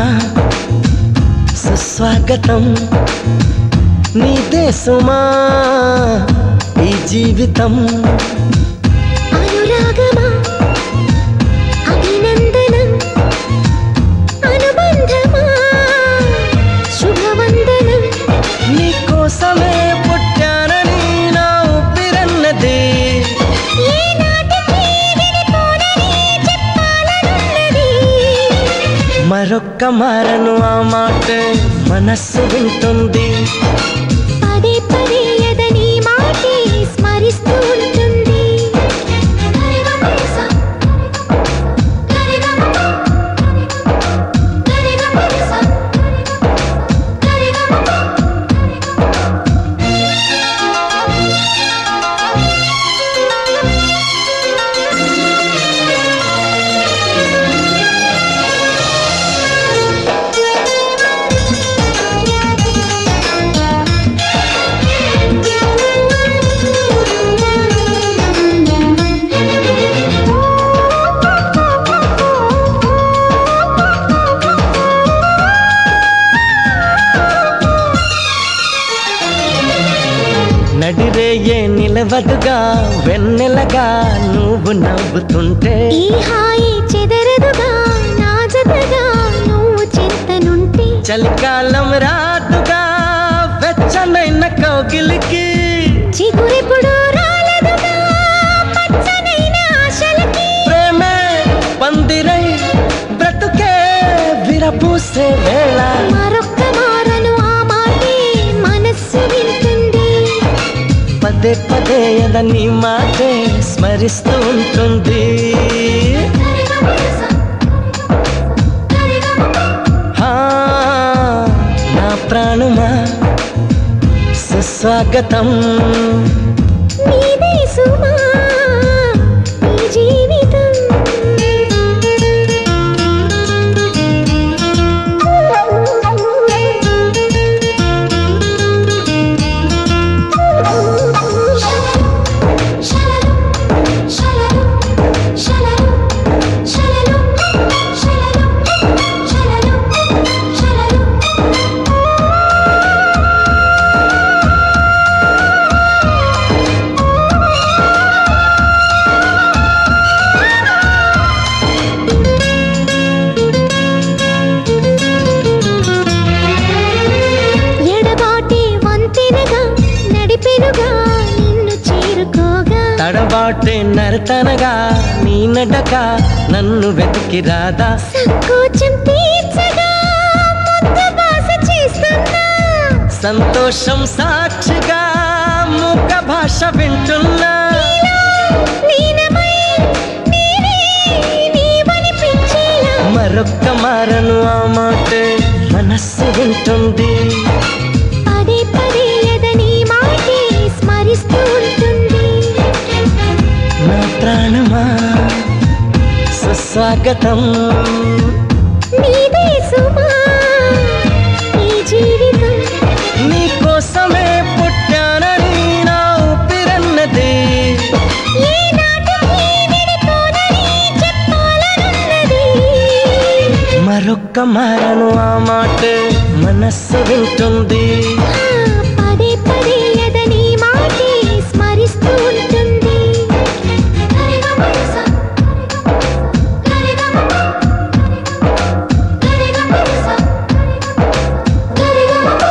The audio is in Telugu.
ప్రాణమా సుస్వాగతం నీదే సుమా ఈ జీవితం అనురాగమా అభినందనం అనుబంధమా శుభవందనం నీకోసమే పుట్టానని నా ఊపిరన్నది మరొక్క మారను ఆ మాట మనస్సు వింటుంది పదే పదే ఎదని మాటే స్మరిస్తూ ఉంటుంది నడిరేయే నిలవదుగా వెన్నెలగా నువ్వు నవ్వుతుంటే ఈ హాయి చెదరదుగా నా జతగా నువ్వు చింతనుంటే చలికాలం రాదుగా వెచ్చనైన కౌగిలికి చిగురెప్పుడు రాలదుగా పచ్చనైన ఆశలకి ప్రేమే పందిరై బ్రతుకే విరపూసే వేళ మరొక్క మారను ఆ మాటే మనస్సు వింటుంది పదే పదే ఎదని మాటే స్మరిస్తూ ఉంటుంది హా, నా ప్రాణమా సుస్వాగతం నీదే సుమా ఈ జీవితం నిన్ను చేరుకోగా తడబాటే నరతనగా నీ నడక నన్ను వెతికి రాదా సంకోచం తీర్చగా ముద్దు భాష చేస్తున్నా సంతోషం సాక్షిగా ముఖ భాష వింటున్నా లీనమై నీవే నీవనిపించేలా మరొక్క మారను ఆ మాట మనస్సు వింటుంది పదే పదే ఎదని మాటే స్మరిస్తూ ఉంటుంది నా ప్రాణమా సుస్వాగతం నీదే సుమా ఈ జీవితం నీకోసమే పుట్టానని నా ఊపిరన్నది ఏనాటికి విడిపోనని చెప్పాలనున్నది మరొక్క మారను ఆ మాట మనస్సు వింటుంది